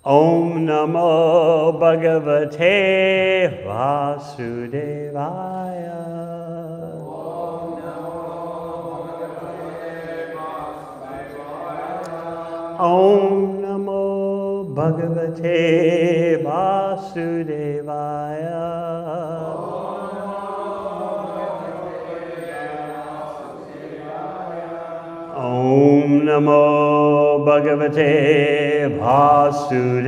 Om Namo Bhagavate Vasudevaya. Om Namo Bhagavate Vasudevaya. Om Namo Bhagavate Vasudevaya.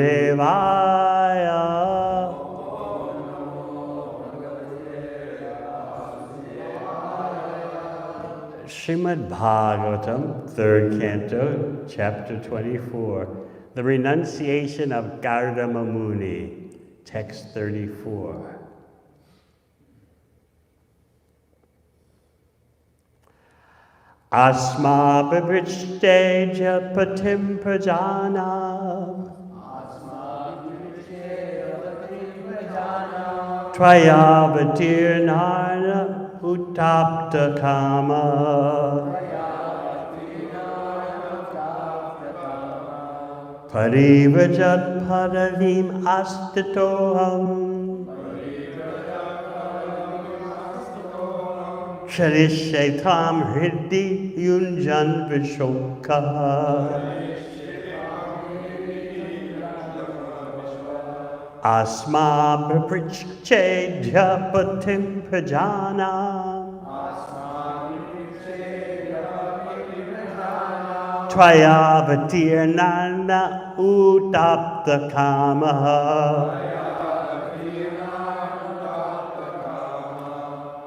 Srimad Bhagavatam, 3rd Canto, Chapter 24, the Renunciation of Cardama Muni, Text 34. Asma bhibrichteja patim prajanam Tvayavatirnana utapta kama Parivajat paravim astitoham Charishye tam hriddi yunjan vishoka. Asma bhibriccheja patim prajanam Tvayavatirnana utapta kama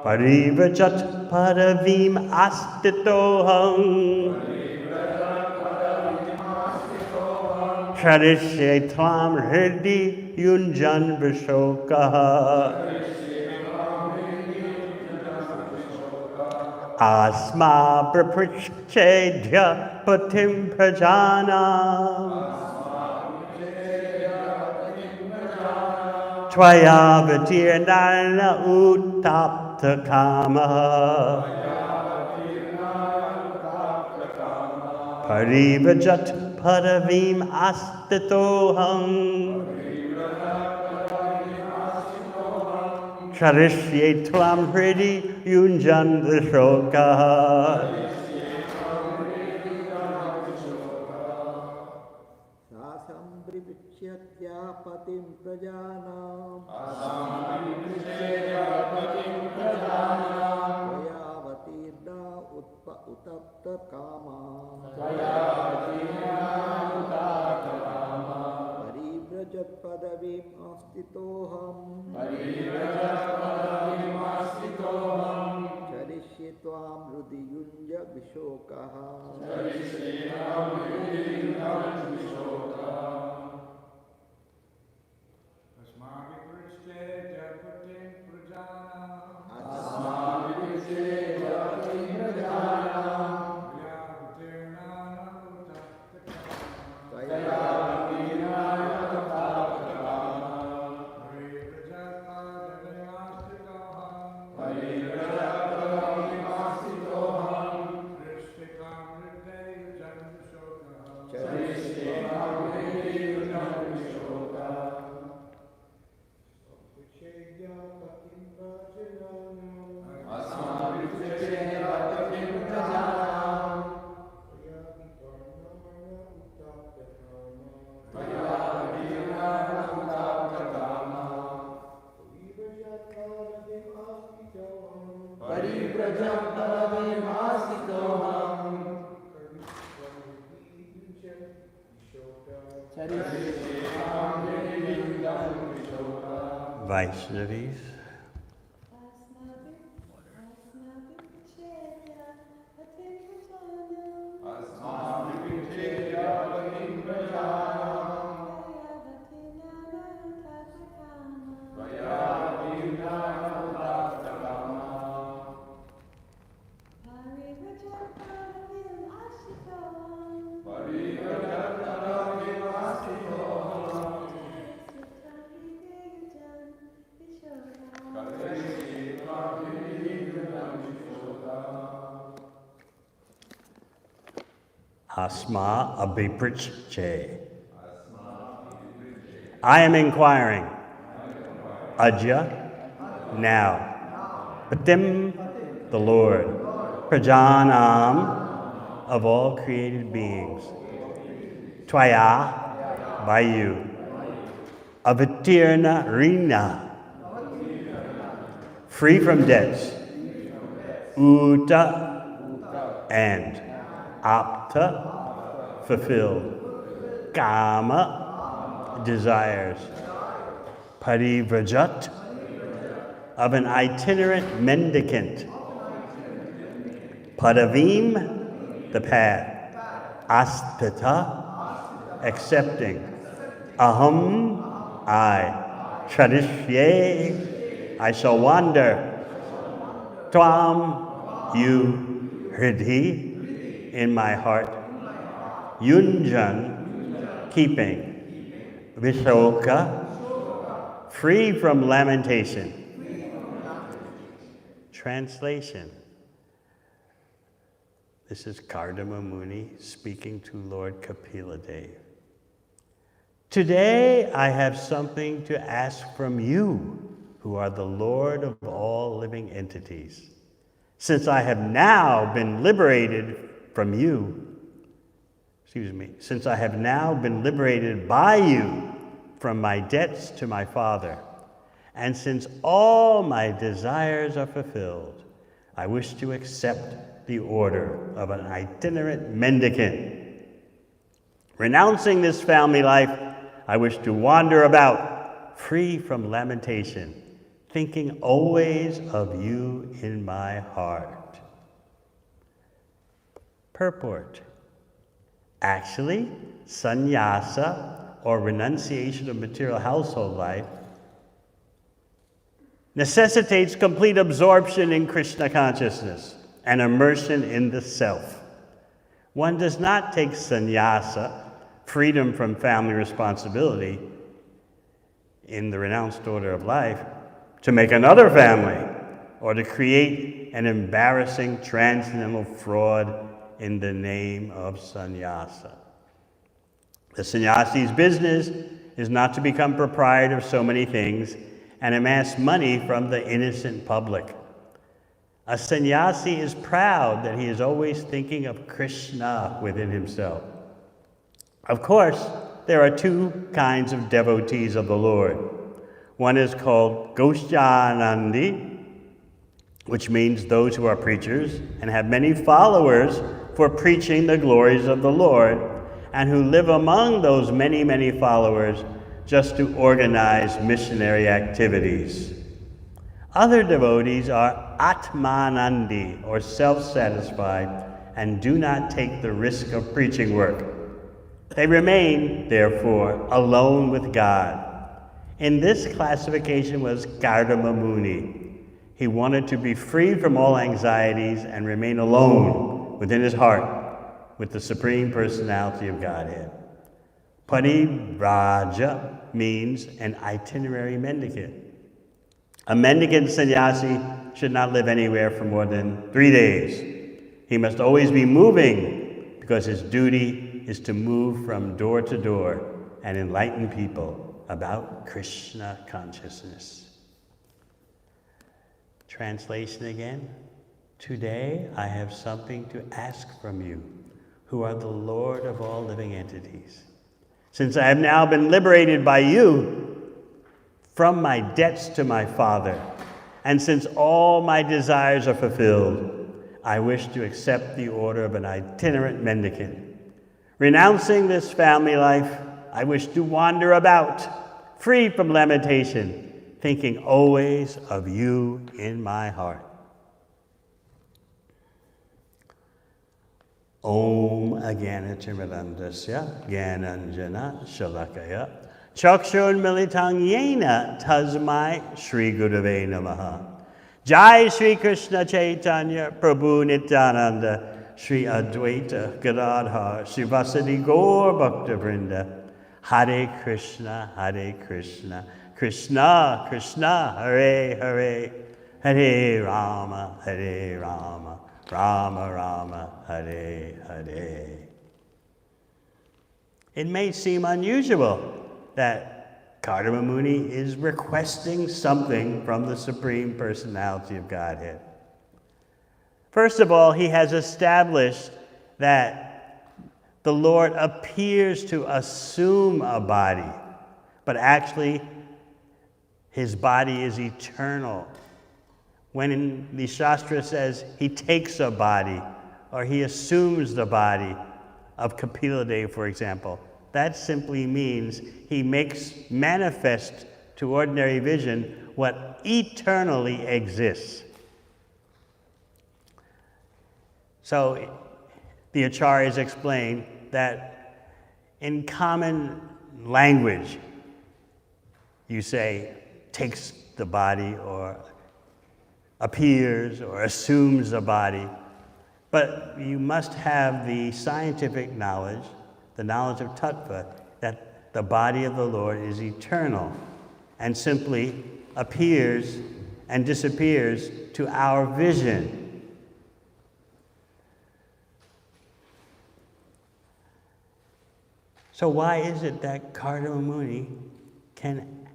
Parivajat paravim astitoham Charishye tvam hriddi yunjan vishokaha. Asma praprichedya patim prajanam Tvayavatirnana utapta kama Parivajat paravim astitoham Charishye tvam hriddi yunjan vishokaha. Vaishnavis. Asma abhipricche. I am inquiring. Adya, now. Patim, the Lord. Prajanam, of all created beings. Tvaya, by you. Avatirna rina, free from debts. Uta, and. Apta, fulfilled. Kama, desires. Parivrajat, of an itinerant mendicant. Padavim, the path. Astita, accepting. Aham, I. Tradishye, I shall wander. Tvam, you. Hridhi, in my heart. Yunjan, keeping. Vishoka, free from lamentation. Translation. This is Cardama Muni speaking to Lord Kapila Dev. Today I have something to ask from you, who are the Lord of all living entities. Since I have now been liberated from you, since I have now been liberated by you from my debts to my Father, and since all my desires are fulfilled, I wish to accept the order of an itinerant mendicant. Renouncing this family life, I wish to wander about, free from lamentation, thinking always of you in my heart. Purport. Actually, sannyasa, or renunciation of material household life, necessitates complete absorption in Krishna consciousness and immersion in the self. One does not take sannyasa, freedom from family responsibility, in the renounced order of life, to make another family or to create an embarrassing transcendental fraud in the name of sannyasa. The sannyasi's business is not to become proprietor of so many things and amass money from the innocent public. A sannyasi is proud that he is always thinking of Krishna within himself. Of course, there are two kinds of devotees of the Lord. One is called Gosjanandi, which means those who are preachers and have many followers for preaching the glories of the Lord, and who live among those many, many followers just to organize missionary activities. Other devotees are Atmanandi, or self-satisfied, and do not take the risk of preaching work. They remain, therefore, alone with God. In this classification was Cardama Muni. He wanted to be free from all anxieties and remain alone within his heart with the Supreme Personality of Godhead. Paribraja means an itinerary mendicant. A mendicant sannyasi should not live anywhere for more than 3 days. He must always be moving, because his duty is to move from door to door and enlighten people about Krishna consciousness. Translation again. Today I have something to ask from you, who are the Lord of all living entities. Since I have now been liberated by you from my debts to my Father, and since all my desires are fulfilled, I wish to accept the order of an itinerant mendicant. Renouncing this family life, I wish to wander about, free from lamentation, thinking always of you in my heart. Om Agyanatimirandasya Gyananjana Shalakaya Chakshur Militang Yena Tasmai Shri Gurave Namaha. Jai Shri Krishna Chaitanya Prabhu Nityananda Shri Advaita Gadadhar Shri Vasadi Gaur Bhakta Vrinda. Hare Krishna, Krishna Krishna, Hare Hare, Hare Rama, Rama Rama, Hare Hare. It may seem unusual that Cardama Muni is requesting something from the Supreme Personality of Godhead. First of all, he has established that the Lord appears to assume a body, but actually his body is eternal. When the Shastra says he takes a body, or he assumes the body of Kapila Dev, for example, that simply means he makes manifest to ordinary vision what eternally exists. So the acharyas explain that in common language, you say takes the body or appears or assumes a body, but you must have the scientific knowledge, the knowledge of tattva, that the body of the Lord is eternal and simply appears and disappears to our vision. So why is it that Cardama Muni can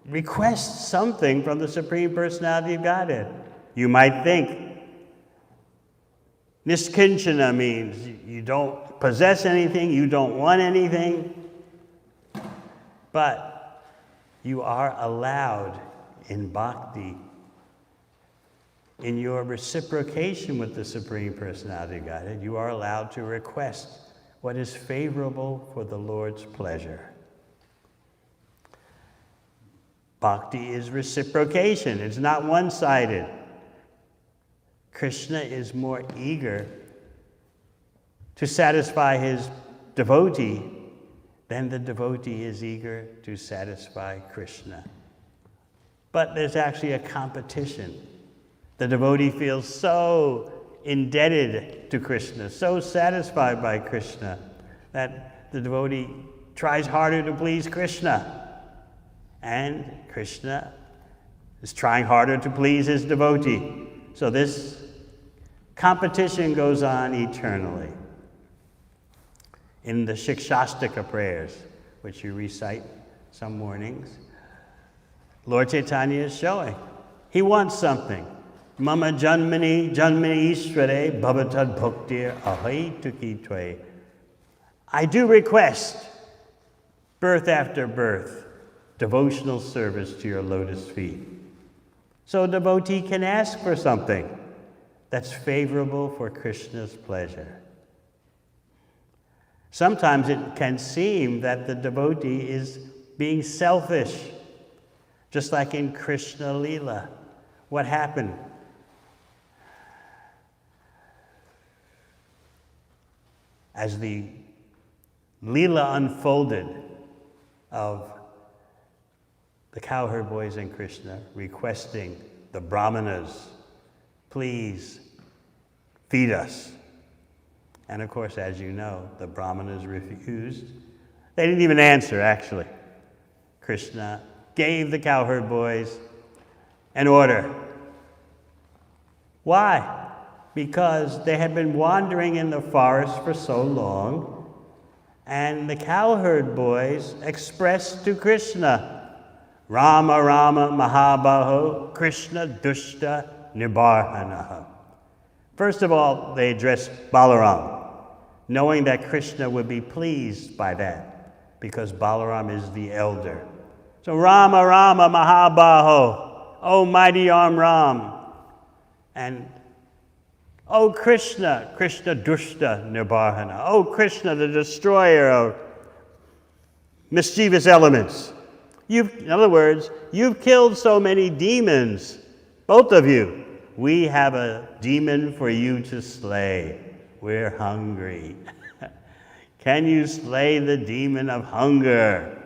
request something from the Supreme Personality of Godhead? You might think niskinchana means you don't possess anything, you don't want anything, but you are allowed in bhakti, in your reciprocation with the Supreme Personality of Godhead, you are allowed to request what is favorable for the Lord's pleasure. Bhakti is reciprocation. It's not one-sided. Krishna is more eager to satisfy his devotee than the devotee is eager to satisfy Krishna. But there's actually a competition. The devotee feels so indebted to Krishna, so satisfied by Krishna, that the devotee tries harder to please Krishna. And Krishna is trying harder to please his devotee. So this competition goes on eternally. In the Shikshashtaka prayers, which you recite some mornings, Lord Chaitanya is showing. He wants something. Mama janmani ishvare bhavatad bhaktir ahai tuki tve. I do request, birth after birth, devotional service to your lotus feet. So a devotee can ask for something that's favorable for Krishna's pleasure. Sometimes it can seem that the devotee is being selfish, just like in Krishna Leela. What happened? As the Leela unfolded of the cowherd boys and Krishna requesting the brahmanas, please feed us. And of course, as you know, the brahmanas refused. They didn't even answer, actually. Krishna gave the cowherd boys an order. Why? Because they had been wandering in the forest for so long, and the cowherd boys expressed to Krishna, Rama Rama Mahabaho Krishna Dushta Nibarhanaha. First of all, they addressed Balaram, knowing that Krishna would be pleased by that, because Balaram is the elder. So Rama Rama Mahabaho, oh mighty arm Ram, and oh Krishna, Krishna Dushta Nibarhana, oh Krishna, the destroyer of mischievous elements. In other words, you've killed so many demons, both of you. We have a demon for you to slay. We're hungry. Can you slay the demon of hunger?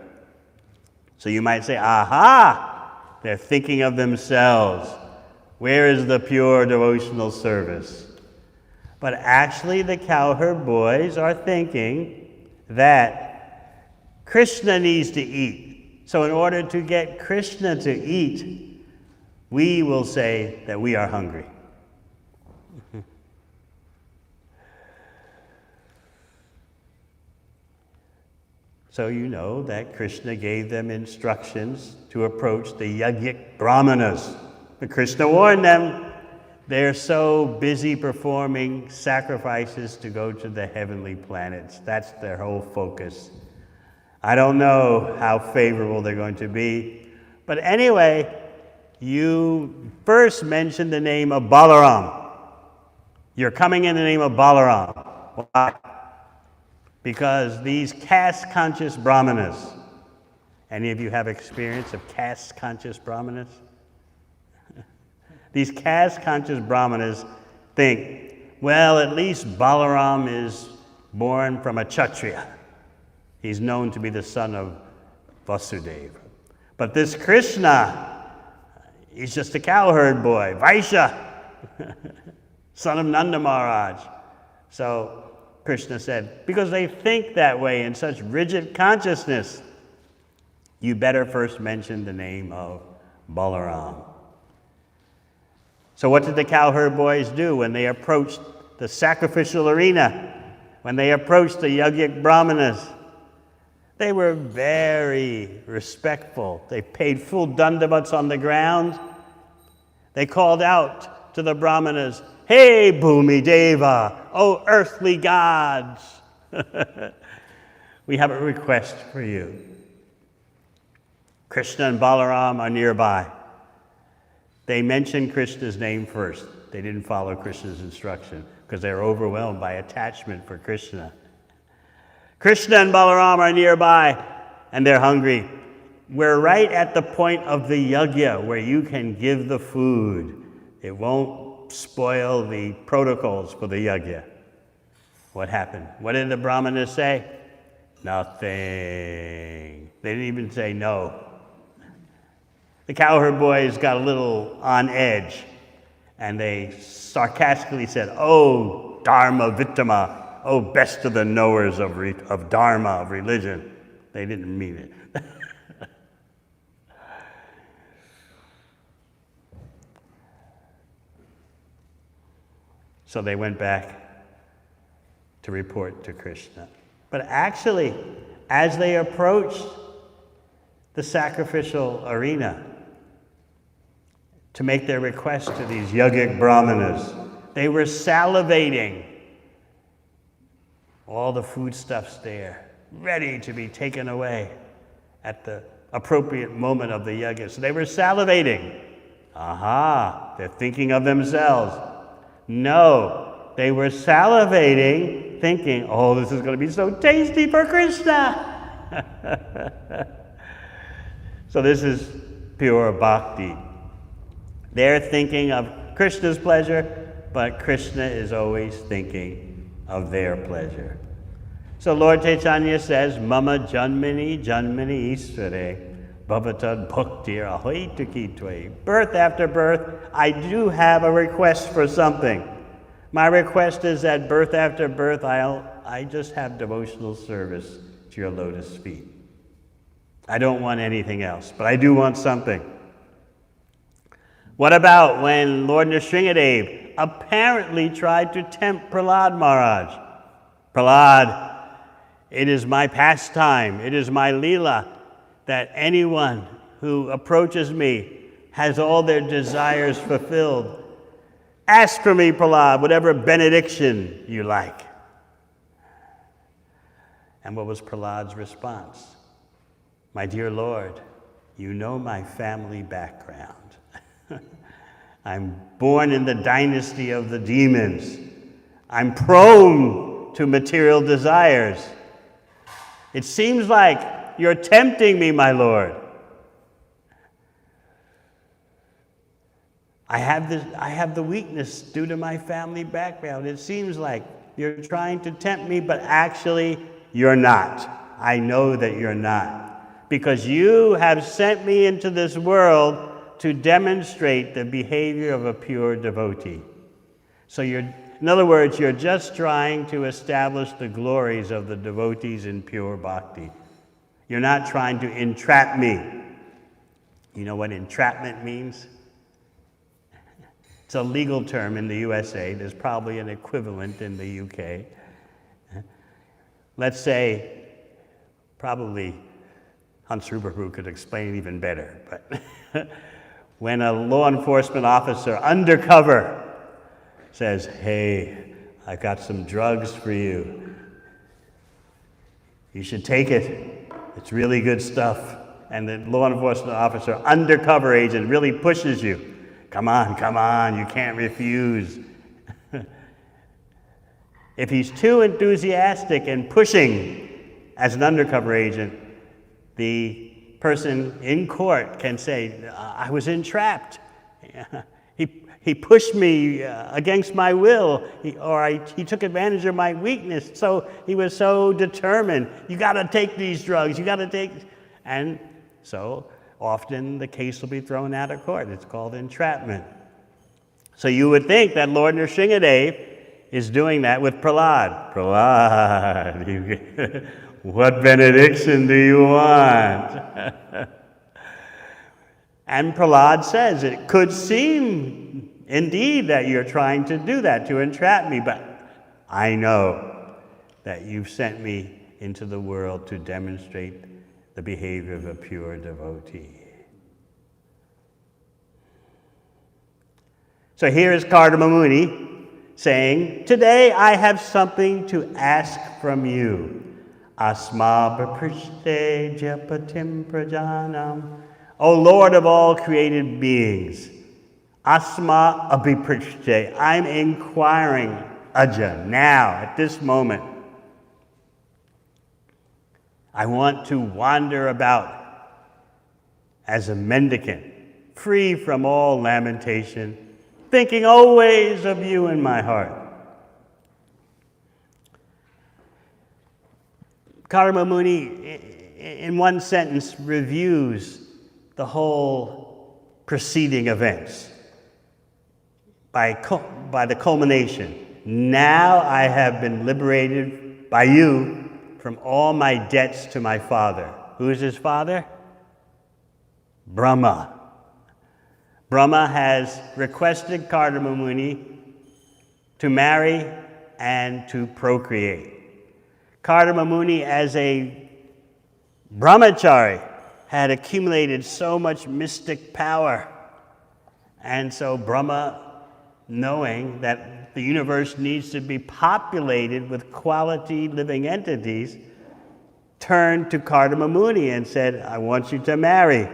So you might say, aha, they're thinking of themselves. Where is the pure devotional service? But actually the cowherd boys are thinking that Krishna needs to eat. So in order to get Krishna to eat, we will say that we are hungry. So you know that Krishna gave them instructions to approach the yogic brahmanas. But Krishna warned them, they're so busy performing sacrifices to go to the heavenly planets. That's their whole focus. I don't know how favorable they're going to be. But anyway, you first mentioned the name of Balaram. You're coming in the name of Balaram. Why? Because these caste-conscious brahmanas, any of you have experience of caste-conscious brahmanas? These caste-conscious brahmanas think, well, at least Balaram is born from a Kshatriya. He's known to be the son of Vasudeva. But this Krishna, he's just a cowherd boy, Vaishya, son of Nanda Maharaj. So Krishna said, because they think that way in such rigid consciousness, you better first mention the name of Balaram. So what did the cowherd boys do when they approached the sacrificial arena? When they approached the yogic brahmanas? They were very respectful. They paid full dandavats on the ground. They called out to the brahmanas, "Hey, Bhumi Deva, oh earthly gods, we have a request for you." Krishna and Balaram are nearby. They mentioned Krishna's name first. They didn't follow Krishna's instruction because they were overwhelmed by attachment for Krishna. Krishna and Balaram are nearby and they're hungry. We're right at the point of the yajna where you can give the food. It won't spoil the protocols for the yajna. What happened? What did the brahmanas say? Nothing. They didn't even say no. The cowherd boys got a little on edge and they sarcastically said, "Oh, Dharma Vittama, oh, best of the knowers of Dharma, of religion." They didn't mean it. So they went back to report to Krishna. But actually, as they approached the sacrificial arena to make their request to these yogic brahmanas, they were salivating. All the foodstuffs there, ready to be taken away at the appropriate moment of the yajna. So they were salivating. Aha, they're thinking of themselves. No, they were salivating, thinking, oh, this is going to be so tasty for Krishna. So this is pure bhakti. They're thinking of Krishna's pleasure, but Krishna is always thinking of their pleasure. So Lord Chaitanya says, Mama janmani janmani isvare bhavatad bhaktir ahoitaki tve. Birth after birth, I do have a request for something. My request is that birth after birth, I just have devotional service to your lotus feet. I don't want anything else, but I do want something. What about when Lord Nrsingadev apparently tried to tempt Prahlad Maharaj? Prahlad, it is my pastime, it is my Leela, that anyone who approaches me has all their desires fulfilled. Ask for me, Prahlad, whatever benediction you like. And what was Prahlad's response? My dear Lord, you know my family background. I'm born in the dynasty of the demons. I'm prone to material desires. It seems like you're tempting me, my Lord. I have the weakness due to my family background. It seems like you're trying to tempt me, but actually you're not. I know that you're not. Because you have sent me into this world to demonstrate the behavior of a pure devotee. So in other words, you're just trying to establish the glories of the devotees in pure bhakti. You're not trying to entrap me. You know what entrapment means? It's a legal term in the USA. There's probably an equivalent in the UK. Let's say Probably Hans Ruberhu could explain it even better, but when a law enforcement officer undercover says, "Hey, I got some drugs for you. You should take it. It's really good stuff." And the law enforcement officer, undercover agent, really pushes you. Come on, you can't refuse. If he's too enthusiastic and pushing as an undercover agent, the person in court can say, "I was entrapped. He pushed me against my will, he took advantage of my weakness, so he was so determined. You got to take these drugs, you got to take..." And so often the case will be thrown out of court. It's called entrapment. So you would think that Lord Nrsingadev is doing that with Prahlad. Prahlad, what benediction do you want? And Prahlad says, it could seem indeed that you're trying to do that, to entrap me, but I know that you've sent me into the world to demonstrate the behavior of a pure devotee. So here is Cardama Muni saying, "Today I have something to ask from you. Asma bhaprishte japatim prajanam." O Lord of all created beings, Asma abhiprishte, I'm inquiring, Aja, now, at this moment. I want to wander about as a mendicant, free from all lamentation, thinking always of you in my heart. Cardama Muni, in one sentence, reviews the whole preceding events by the culmination. Now I have been liberated by you from all my debts to my father. Who is his father? Brahma. Brahma has requested Cardama Muni to marry and to procreate. Cardama Muni, as a brahmachari, had accumulated so much mystic power. And so Brahma, knowing that the universe needs to be populated with quality living entities, turned to Cardama Muni and said, I want you to marry,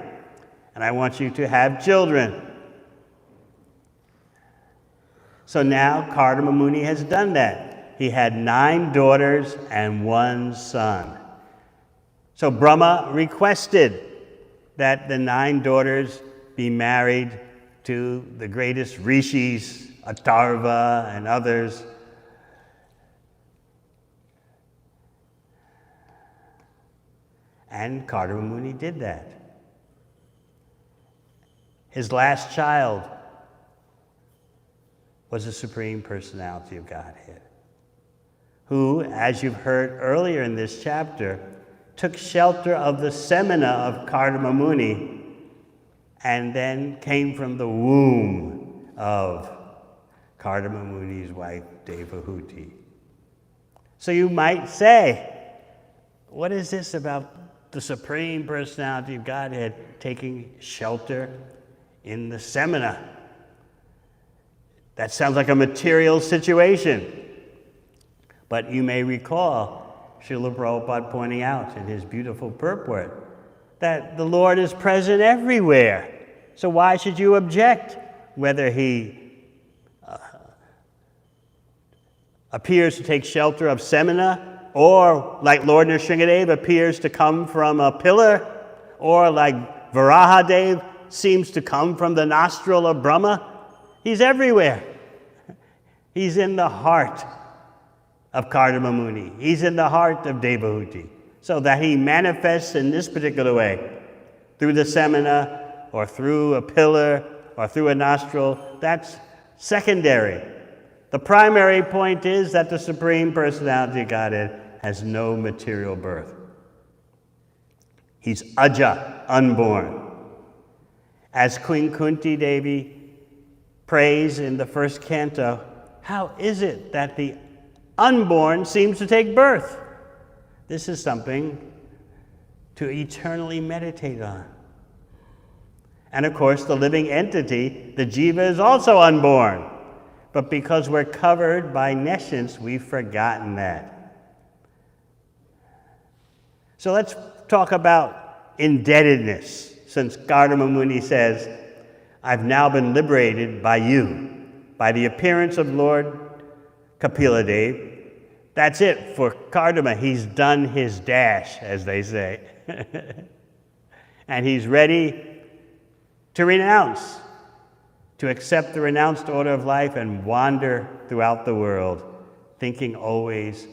and I want you to have children. So now Cardama Muni has done that. He had 9 daughters and 1 son. So Brahma requested that the 9 daughters be married to the greatest rishis, Atharva and others. And Cardama Muni did that. His last child was the Supreme Personality of Godhead, who, as you've heard earlier in this chapter, took shelter of the semina of Cardama Muni and then came from the womb of Cardama Muni's wife, Devahuti. So you might say, what is this about the Supreme Personality of Godhead taking shelter in the semina? That sounds like a material situation. But you may recall Srila Prabhupada pointing out in his beautiful purport that the Lord is present everywhere. So why should you object whether he appears to take shelter of semina, or like Lord Nrsingadev appears to come from a pillar, or like Varahadev seems to come from the nostril of Brahma? He's everywhere. He's in the heart of Cardama Muni. He's in the heart of Devahuti. So that he manifests in this particular way, through the semina, or through a pillar, or through a nostril, that's secondary. The primary point is that the Supreme Personality of Godhead has no material birth. He's Aja, unborn. As Queen Kunti Devi prays in the first canto, how is it that the unborn seems to take birth? This is something to eternally meditate on. And of course, the living entity, the jiva, is also unborn. But because we're covered by nescience, we've forgotten that. So let's talk about indebtedness, since Cardama Muni says, I've now been liberated by you, by the appearance of Lord Kapila Dev. That's it for Cardama. He's done his dash, as they say. And he's ready to renounce, to accept the renounced order of life and wander throughout the world, thinking always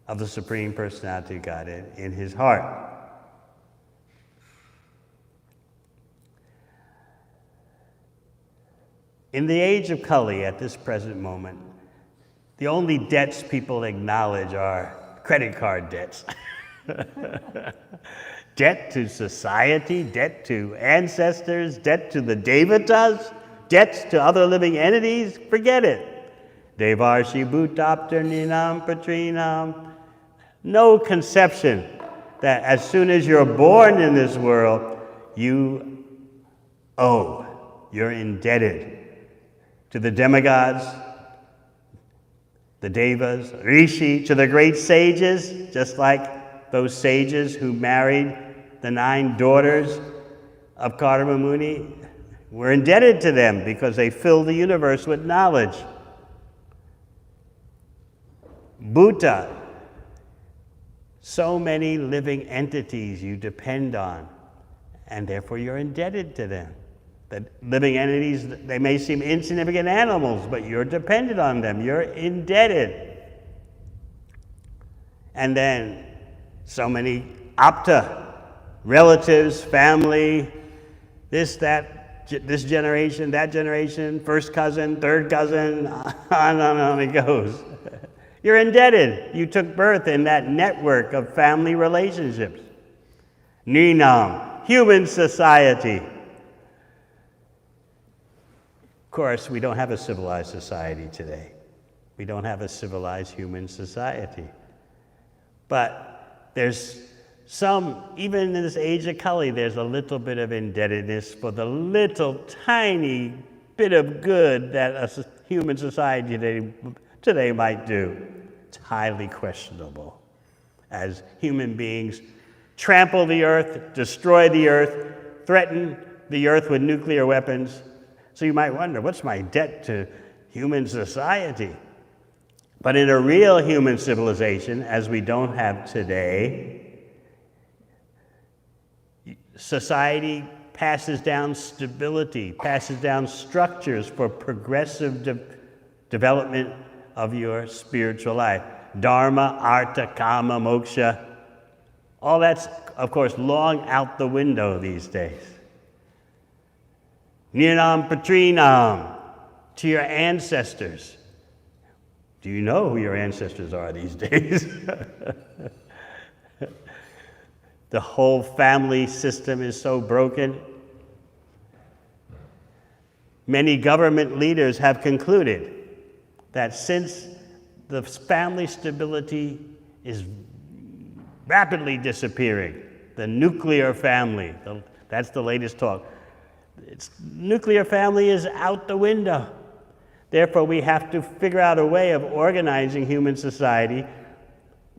of the Supreme Personality of Godhead in his heart. In the age of Kali, at this present moment, the only debts people acknowledge are credit card debts. Debt to society, debt to ancestors, debt to the devatas, debts to other living entities, forget it. Devarshi bhutaptar ninam patrinam. No conception that as soon as you're born in this world, you owe, you're indebted to the demigods, the devas, rishi, to the great sages, just like those sages who married the 9 daughters of Cardama Muni. We're indebted to them because they fill the universe with knowledge. Bhuta, so many living entities you depend on, and therefore you're indebted to them. The living entities, they may seem insignificant animals, but you're dependent on them. You're indebted. And then so many apta, relatives, family, this, that, this generation, that generation, first cousin, third cousin, on and on it goes. You're indebted. You took birth in that network of family relationships. Ninam, human society. Of course, we don't have a civilized society today. We don't have a civilized human society. But there's some, even in this age of Kali, there's a little bit of indebtedness for the little tiny bit of good that a human society today might do. It's highly questionable. As human beings trample the earth, destroy the earth, threaten the earth with nuclear weapons. So you might wonder, what's my debt to human society? But in a real human civilization, as we don't have today, society passes down stability, passes down structures for progressive development of your spiritual life. Dharma, artha, kama, moksha. All that's, of course, long out the window these days. Nirnam patrinam, to your ancestors. Do you know who your ancestors are these days? The whole family system is so broken. Many government leaders have concluded that since the family stability is rapidly disappearing, the nuclear family, that's the latest talk, nuclear family is out the window. Therefore, we have to figure out a way of organizing human society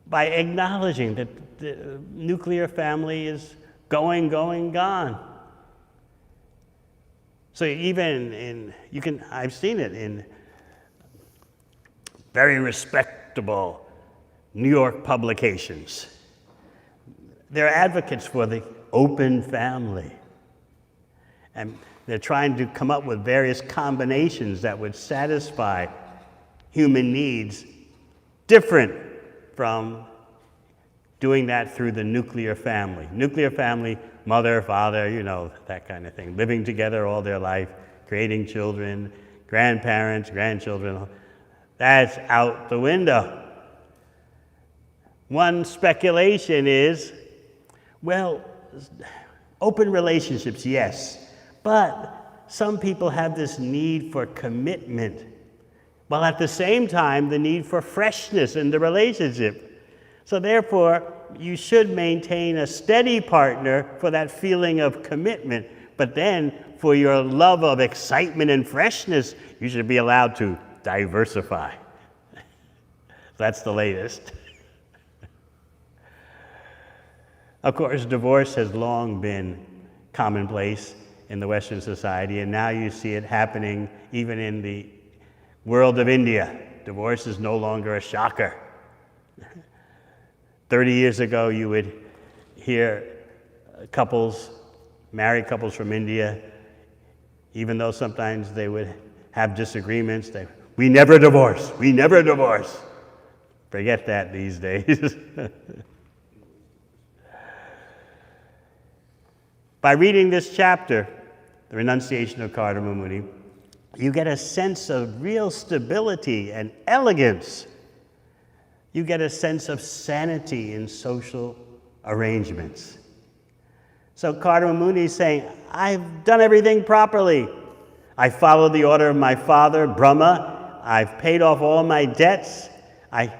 by acknowledging that the nuclear family is gone. So even I've seen it in very respectable New York publications. They're advocates for the open family. And they're trying to come up with various combinations that would satisfy human needs different from doing that through the nuclear family. Nuclear family, mother, father, you know, that kind of thing. Living together all their life, creating children, grandparents, grandchildren. That's out the window. One speculation is, well, open relationships, yes. But some people have this need for commitment, while at the same time, the need for freshness in the relationship. So therefore, you should maintain a steady partner for that feeling of commitment. But then, for your love of excitement and freshness, you should be allowed to diversify. That's the latest. Of course, divorce has long been commonplace in the Western society, and now you see it happening even in the world of India. Divorce is no longer a shocker. 30 years ago, you would hear married couples from India, even though sometimes they would have disagreements, we never divorce, we never divorce. Forget that these days. By reading this chapter, the Renunciation of Cardama Muni, you get a sense of real stability and elegance. You get a sense of sanity in social arrangements. So Cardama Muni is saying, I've done everything properly. I followed the order of my father, Brahma. I've paid off all my debts. I've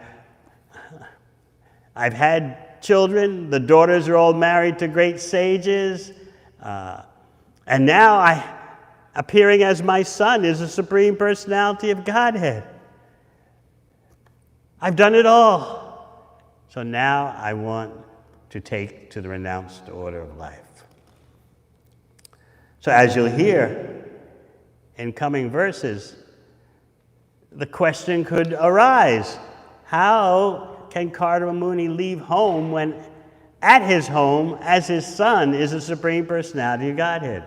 had children. The daughters are all married to great sages. And now appearing as my son is the Supreme Personality of Godhead. I've done it all. So now I want to take to the renounced order of life. So as you'll hear in coming verses, the question could arise, how can Cardama Muni leave home when at his home, as his son, is the Supreme Personality of Godhead?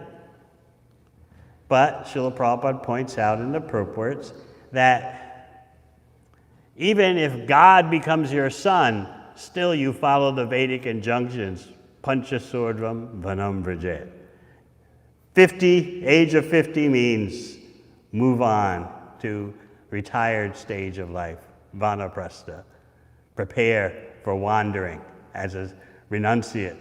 But Srila Prabhupada points out in the purports that even if God becomes your son, still you follow the Vedic injunctions, Panchasurdvam Vanam Vrajet. Age of 50 means move on to retired stage of life, Vanaprastha. Prepare for wandering as a renunciate.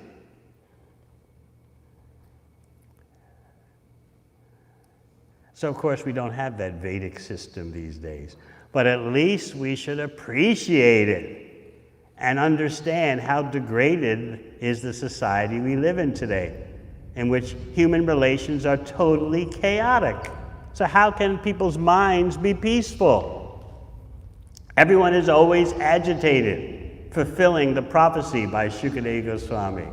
So of course we don't have that Vedic system these days, but at least we should appreciate it and understand how degraded is the society we live in today, in which human relations are totally chaotic. So how can people's minds be peaceful? Everyone is always agitated, fulfilling the prophecy by Shukadeva Goswami.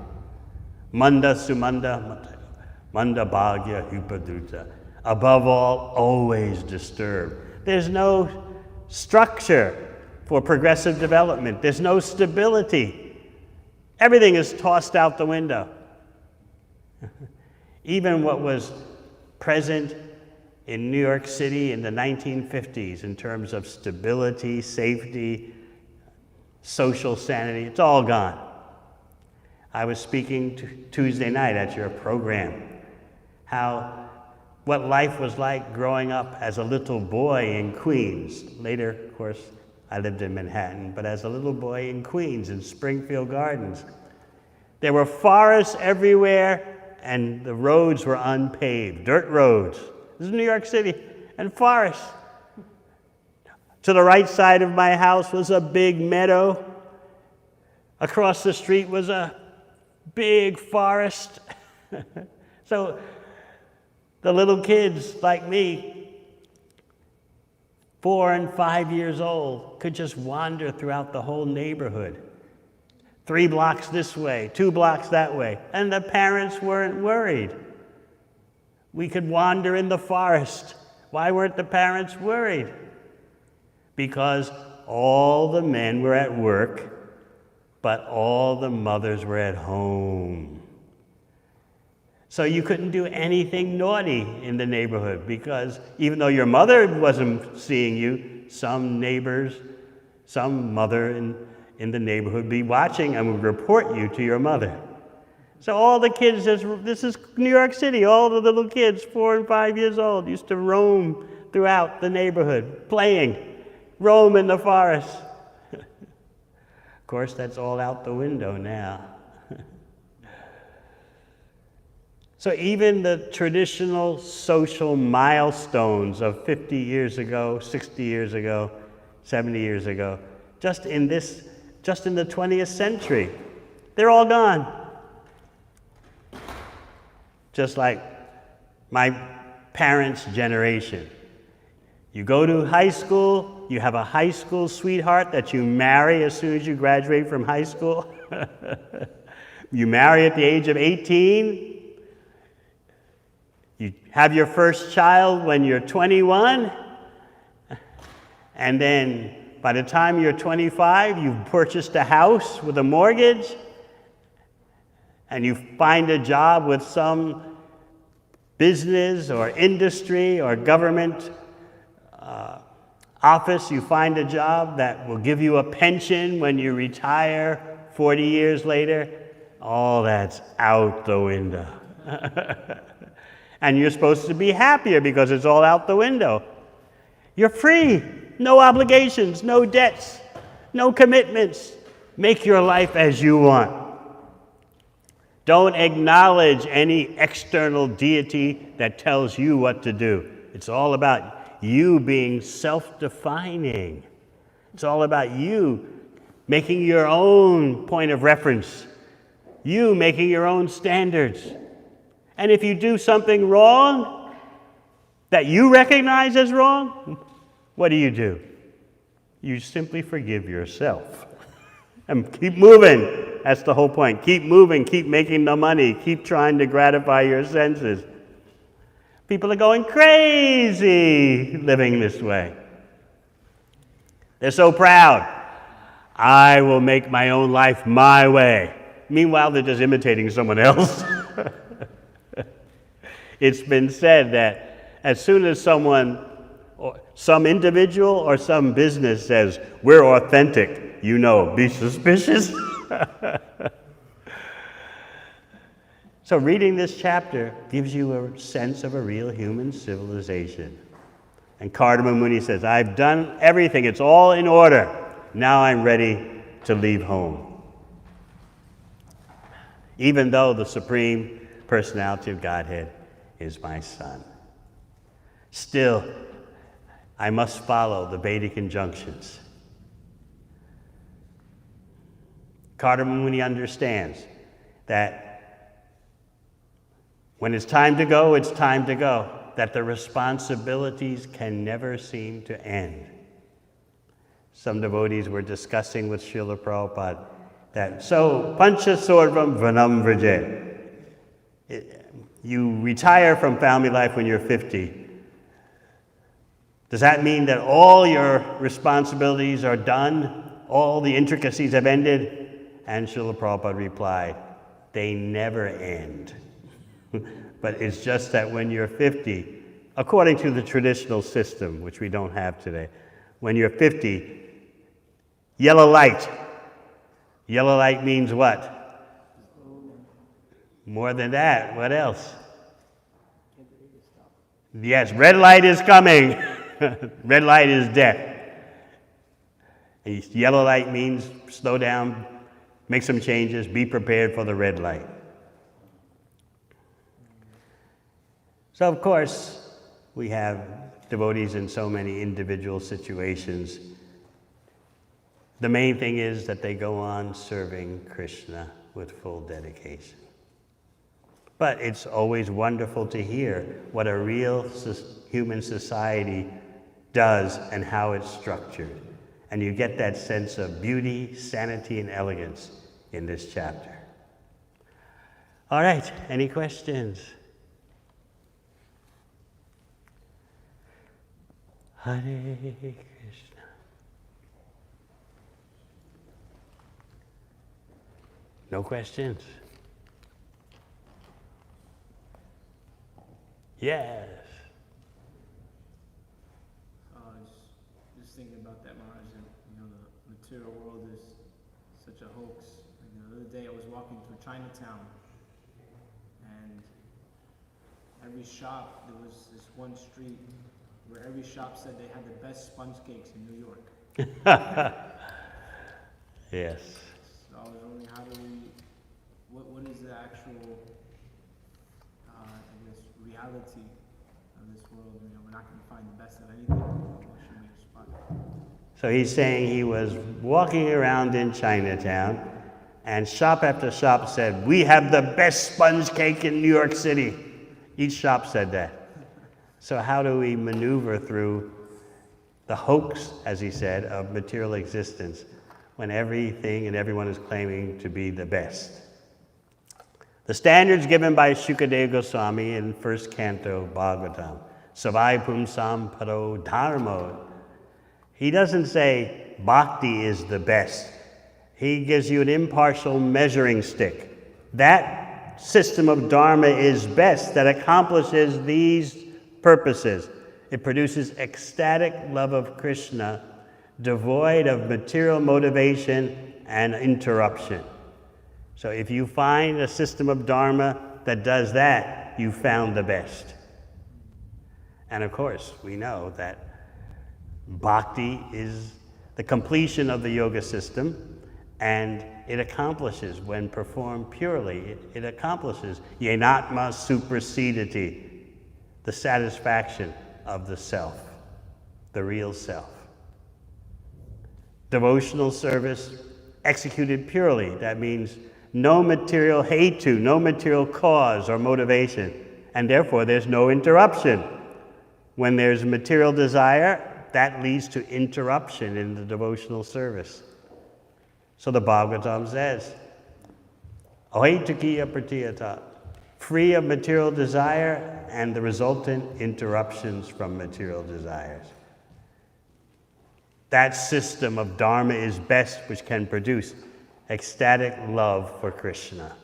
Manda sumanda, manda bhagya upadruta. Above all, always disturbed. There's no structure for progressive development. There's no stability. Everything is tossed out the window. Even what was present in New York City in the 1950s in terms of stability, safety, social sanity, it's all gone. I was speaking Tuesday night at your program, what life was like growing up as a little boy in Queens. Later, of course, I lived in Manhattan, but as a little boy in Queens, in Springfield Gardens. There were forests everywhere, and the roads were unpaved, dirt roads. This is New York City, and forests. To the right side of my house was a big meadow. Across the street was a big forest. So the little kids like me, 4 and 5 years old, could just wander throughout the whole neighborhood. 3 blocks this way, 2 blocks that way, and the parents weren't worried. We could wander in the forest. Why weren't the parents worried? Because all the men were at work, but all the mothers were at home. So you couldn't do anything naughty in the neighborhood, because even though your mother wasn't seeing you, some neighbors, some mother in the neighborhood would be watching and would report you to your mother. So all the kids, this is New York City, all the little kids, 4 and 5 years old, used to roam throughout the neighborhood, playing, roam in the forest. Of course, that's all out the window now. So even the traditional social milestones of 50 years ago, 60 years ago, 70 years ago, just in the 20th century, They're all gone. Just like my parents' generation. You go to high school, you have a high school sweetheart that you marry as soon as you graduate from high school. You marry at the age of 18. You have your first child when you're 21. And then by the time you're 25, you've purchased a house with a mortgage. And you find a job with some business or industry or government office. You find a job that will give you a pension when you retire 40 years later. All that's out the window. And you're supposed to be happier because it's all out the window. You're free. No obligations, no debts, no commitments. Make your life as you want. Don't acknowledge any external deity that tells you what to do. It's all about you being self-defining. It's all about you making your own point of reference, you making your own standards. And if you do something wrong that you recognize as wrong, what do? You simply forgive yourself and keep moving. That's the whole point. Keep moving, keep making the money, keep trying to gratify your senses. People are going crazy living this way. They're so proud. I will make my own life my way. Meanwhile, they're just imitating someone else. It's been said that as soon as someone, or some individual or some business says, we're authentic, be suspicious. So reading this chapter gives you a sense of a real human civilization. And Cardama Muni says, I've done everything, it's all in order. Now I'm ready to leave home. Even though the Supreme Personality of Godhead is my son. Still, I must follow the Vedic injunctions. Cardama Muni understands that when it's time to go, it's time to go. That the responsibilities can never seem to end. Some devotees were discussing with Srila Prabhupada that, so, pancha sorvam vanam vrajet. You retire from family life when you're 50. Does that mean that all your responsibilities are done? All the intricacies have ended? And Srila Prabhupada replied, they never end. But it's just that when you're 50, according to the traditional system, which we don't have today, when you're 50, yellow light. Yellow light means what? More than that, what else? Yes, red light is coming. Red light is death. And yellow light means slow down, make some changes, be prepared for the red light. So, of course, we have devotees in so many individual situations. The main thing is that they go on serving Krishna with full dedication. But it's always wonderful to hear what a real human society does and how it's structured. And you get that sense of beauty, sanity, and elegance in this chapter. All right, any questions? Hare Krishna. No questions? Yes. Just thinking about that, Maharaj, and, the material world is such a hoax. The other day I was walking through Chinatown, and every shop, there was this one street where every shop said they had the best sponge cakes in New York. Yes. So I was wondering, what is the actual, reality of this world? We're not going to find the best of anything. What should we aspire? So he's saying he was walking around in Chinatown, And shop after shop said, we have the best sponge cake in New York City. Each shop said that. So how do we maneuver through the hoax, as he said, of material existence when everything and everyone is claiming to be the best? The standards given by Shukadeva Goswami in first canto Bhagavatam, Savai Pumsam Paro Dharmo. He doesn't say bhakti is the best. He gives you an impartial measuring stick. That system of dharma is best that accomplishes these purposes. It produces ecstatic love of Krishna, devoid of material motivation and interruption. So if you find a system of dharma that does that, you found the best. And of course, we know that bhakti is the completion of the yoga system, and it accomplishes, when performed purely, it accomplishes yenatma supersediti, the satisfaction of the self, the real self. Devotional service executed purely, that means no material hetu, no material cause or motivation, and therefore there's no interruption. When there's material desire, that leads to interruption in the devotional service. So the Bhagavatam says, Ahetukiya pratiyata, free of material desire and the resultant interruptions from material desires. That system of dharma is best which can produce ecstatic love for Krishna.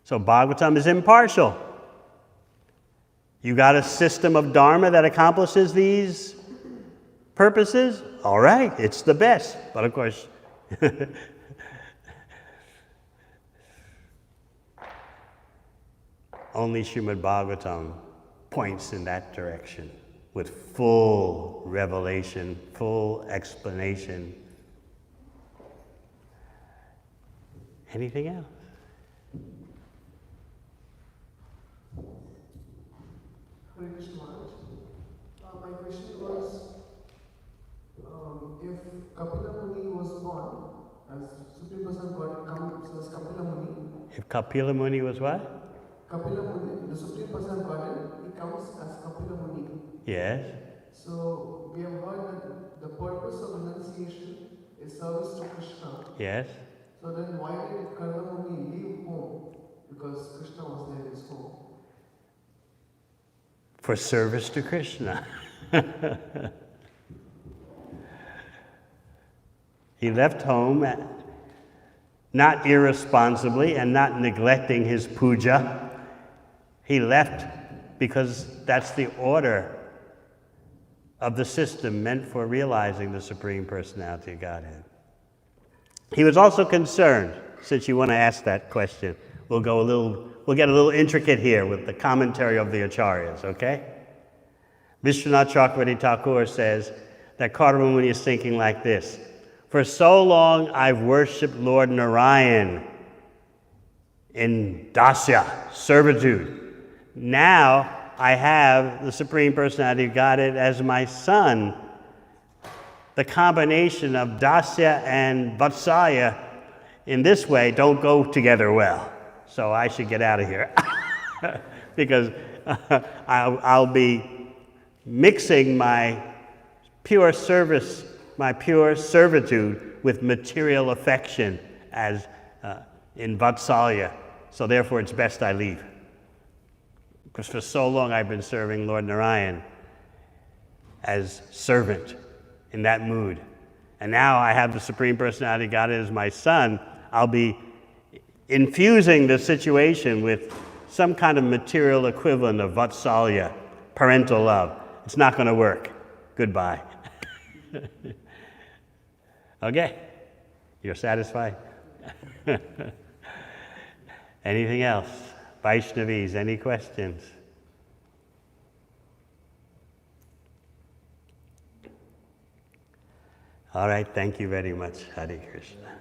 So Bhagavatam is impartial. You got a system of dharma that accomplishes these purposes? All right, it's the best. But of course, only Srimad Bhagavatam points in that direction with full revelation, full explanation. Anything else? Hare Krishna Maharaj. My question was, if Kapila Muni was born as Supreme Person God comes as Kapila Muni. If Kapila Muni was what? Kapila Muni, the Supreme Person Godhead, he comes as Kapila Muni. Yes. So we have heard that the purpose of renunciation is service to Krishna. Yes. So then why did Cardama Muni leave home? Because Krishna was there in his home. For service to Krishna. He left home, not irresponsibly and not neglecting his puja. He left because that's the order of the system meant for realizing the Supreme Personality of Godhead. He was also concerned, since you want to ask that question, we'll get a little intricate here with the commentary of the Acharyas, okay? Vishwanath Chakravarti Thakur says that Cardama Muni is thinking like this: for so long I've worshipped Lord Narayan in dasya, servitude. Now I have the Supreme Personality of Godhead as my son. The combination of dasya and vatsalya in this way don't go together well. So I should get out of here because I'll be mixing my pure service, my pure servitude with material affection as in vatsalya. So therefore it's best I leave. Because for so long I've been serving Lord Narayan as servant in that mood. And now I have the Supreme Personality of Godhead as my son. I'll be infusing the situation with some kind of material equivalent of vatsalya, parental love. It's not going to work. Goodbye. Okay? You're satisfied? Anything else? Vaishnavis, any questions? All right, thank you very much. Hare Krishna.